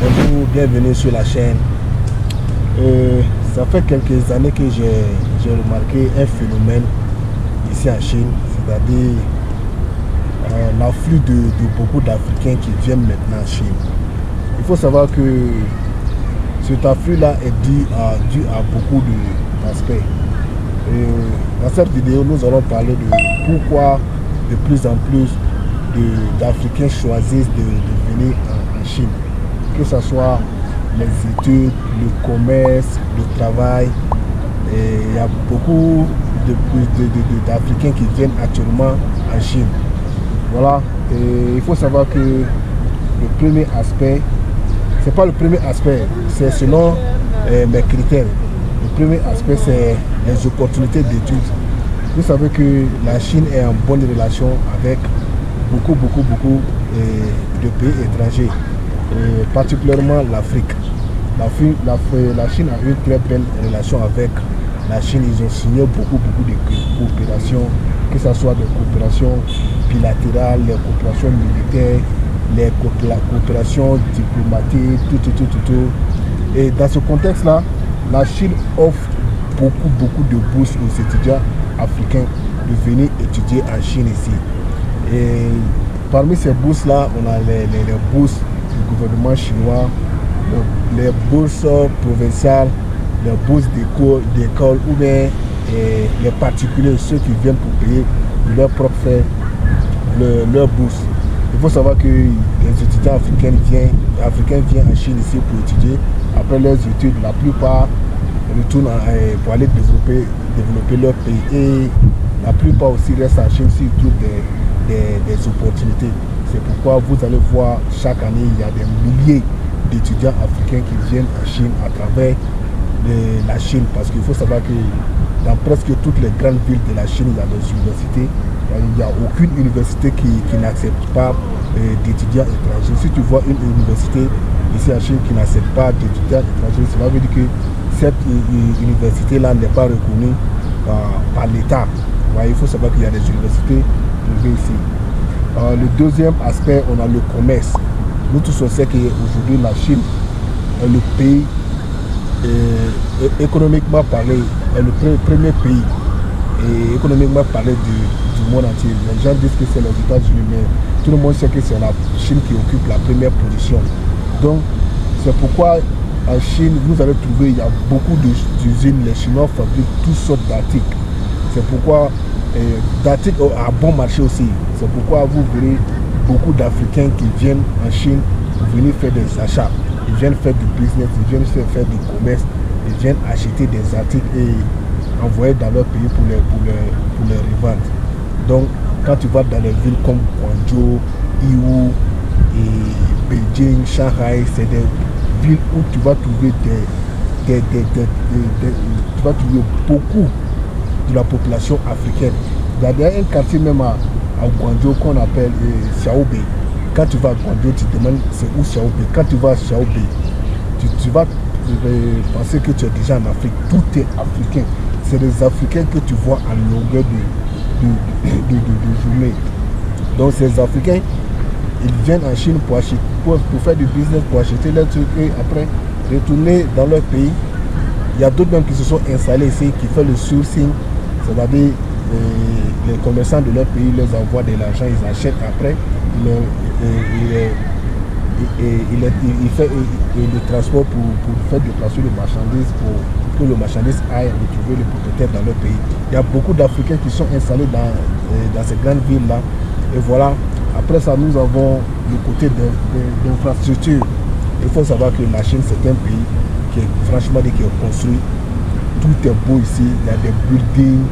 Bonjour, bienvenue sur la chaîne. Ça fait quelques années que j'ai remarqué un phénomène ici en Chine, c'est-à-dire l'afflux de beaucoup d'Africains qui viennent maintenant en Chine. Il faut savoir que cet afflux-là est dû à beaucoup d'aspects. Dans cette vidéo, nous allons parler de pourquoi de plus en plus d'Africains choisissent de venir en Chine. Que ce soit les études, le commerce, le travail. Et il y a beaucoup d'Africains qui viennent actuellement en Chine. Voilà. Et il faut savoir que le premier aspect, c'est pas le premier aspect, c'est selon mes critères. Le premier aspect, c'est les opportunités d'études. Vous savez que la Chine est en bonne relation avec beaucoup de pays étrangers, et particulièrement l'Afrique. La Chine a une très belle relation avec la Chine. Ils ont signé beaucoup de coopérations, que ce soit des coopérations bilatérales, les coopérations militaires, les coopérations diplomatiques, tout. Et dans ce contexte-là, la Chine offre beaucoup de bourses aux étudiants africains de venir étudier en Chine ici. Et parmi ces bourses-là, on a les bourses du gouvernement chinois, les bourses provinciales, les bourses d'école ou bien les particuliers, ceux qui viennent pour payer de leur propre frais leur bourse. Il faut savoir que les étudiants africains viennent en Chine ici pour étudier. Après leurs études, la plupart retournent pour aller développer leur pays. Et la plupart aussi restent en Chine s'ils trouvent des opportunités. C'est pourquoi vous allez voir chaque année, il y a des milliers d'étudiants africains qui viennent en Chine à travers la Chine. Parce qu'il faut savoir que dans presque toutes les grandes villes de la Chine, il y a des universités. Il n'y a aucune université qui n'accepte pas d'étudiants étrangers. Si tu vois une université ici en Chine qui n'accepte pas d'étudiants étrangers, cela veut dire que cette université-là n'est pas reconnue par l'État. Il faut savoir qu'il y a des universités privées ici. Le deuxième aspect, on a le commerce. Nous tous on sait qu'aujourd'hui la Chine est le pays, économiquement parlé, est le premier pays, et économiquement parlé du monde entier. Les gens disent que c'est les États-Unis, mais tout le monde sait que c'est la Chine qui occupe la première position. Donc c'est pourquoi en Chine, vous allez trouver, il y a beaucoup d'usines. Les Chinois fabriquent toutes sortes d'articles. C'est pourquoi d'articles à bon marché aussi. C'est pourquoi vous verrez beaucoup d'Africains qui viennent en Chine pour venir faire des achats. Ils viennent faire du business, ils viennent faire du commerce, ils viennent acheter des articles et envoyer dans leur pays pour les revendre. Donc, quand tu vas dans les villes comme Guangzhou, Yiwu, et Beijing, Shanghai, c'est des villes où tu vas trouver tu vas trouver beaucoup de la population africaine. Il y a un quartier même à Guangzhou qu'on appelle Xiaobei. Quand tu vas à Guangzhou, tu te demandes c'est où Xiaobei. Quand tu vas à Xiaobei, tu vas penser que tu es déjà en Afrique. Tout est africain. C'est des Africains que tu vois en longueur de journée. Donc ces Africains, ils viennent en Chine pour faire du business, pour acheter leurs trucs et après retourner dans leur pays. Il y a d'autres même qui se sont installés ici, qui font le sourcing, c'est-à-dire les commerçants de leur pays leur envoient de l'argent, ils achètent après, il fait le transport pour faire déplacer le marchandise, pour que le marchandise aille retrouver le propriétaire dans leur pays. Il y a beaucoup d'Africains qui sont installés dans ces grandes villes-là. Et voilà, après ça, nous avons le côté d'infrastructure. Il faut savoir que la Chine, c'est un pays qui est franchement qui est construit. Tout est beau ici. Il y a des buildings,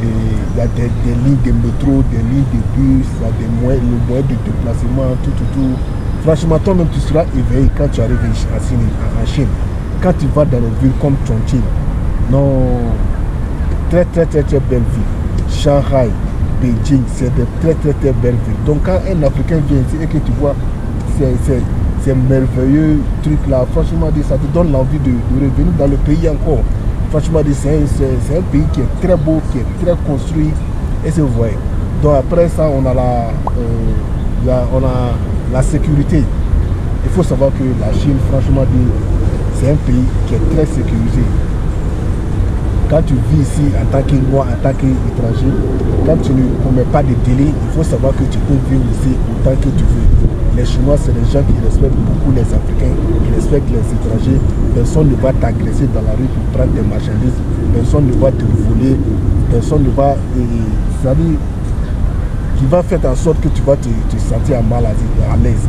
et il y a des lignes de métro, des lignes de bus, il y a des moyens de déplacement, tout. Franchement, toi-même, tu seras éveillé quand tu arrives en Chine. Quand tu vas dans les villes comme Chongqing, non, très belle ville. Shanghai, Beijing, c'est de très belles villes. Donc quand un Africain vient ici et que tu vois ces merveilleux trucs là, franchement ça te donne l'envie de revenir dans le pays encore. Franchement c'est un pays qui est très beau, qui est très construit, et c'est vrai. Donc après ça on a la sécurité. Il faut savoir que la Chine, franchement, c'est un pays qui est très sécurisé. Quand tu vis ici en tant que noir, en tant qu'étranger, quand tu ne commets pas de délai, il faut savoir que tu peux vivre ici autant que tu veux. Les Chinois, c'est des gens qui respectent beaucoup les Africains, qui respectent les étrangers. Personne ne va t'agresser dans la rue pour prendre des marchandises. Personne ne va te voler. Personne ne va... c'est-à-dire qui va faire en sorte que tu vas te sentir mal à l'aise.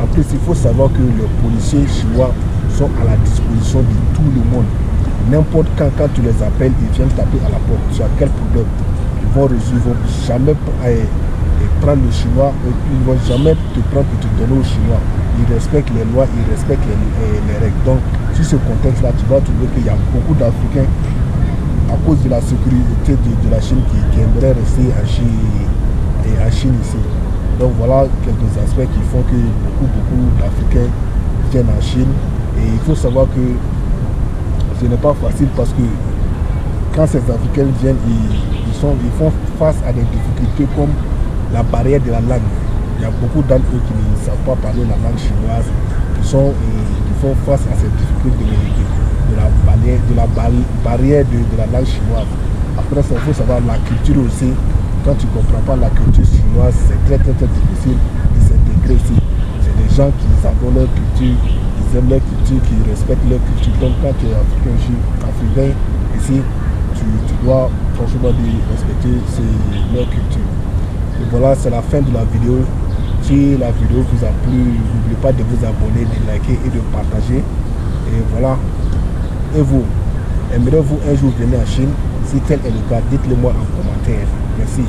En plus, il faut savoir que les policiers chinois sont à la disposition de tout le monde. N'importe quand tu les appelles, ils viennent taper à la porte. Tu as quel problème? Ils vont jamais prendre le chinois, ils ne vont jamais te prendre pour te donner au chinois. Ils respectent les lois, ils respectent les règles. Donc, sur ce contexte-là, tu vas trouver qu'il y a beaucoup d'Africains, à cause de la sécurité de la Chine, qui aimeraient rester en Chine ici. Donc, voilà quelques aspects qui font que beaucoup d'Africains viennent en Chine. Et il faut savoir que ce n'est pas facile parce que quand ces Africains viennent, ils font face à des difficultés comme la barrière de la langue. Il y a beaucoup d'entre eux qui ne savent pas parler la langue chinoise, qui font face à ces difficultés de la barrière de la langue chinoise. Après ça, il faut savoir la culture aussi. Quand tu ne comprends pas la culture chinoise, c'est très difficile de s'intégrer ici. C'est des gens qui adorent leur culture, ils aiment leur culture, qui respectent leur culture. Donc quand tu es africain ici, tu dois franchement respecter leur culture. Et voilà, c'est la fin de la vidéo. Si la vidéo vous a plu, n'oubliez pas de vous abonner, de liker et de partager. Et voilà. Et vous, aimeriez-vous un jour venir en Chine? Si tel est le cas, dites-le moi en commentaire. Merci.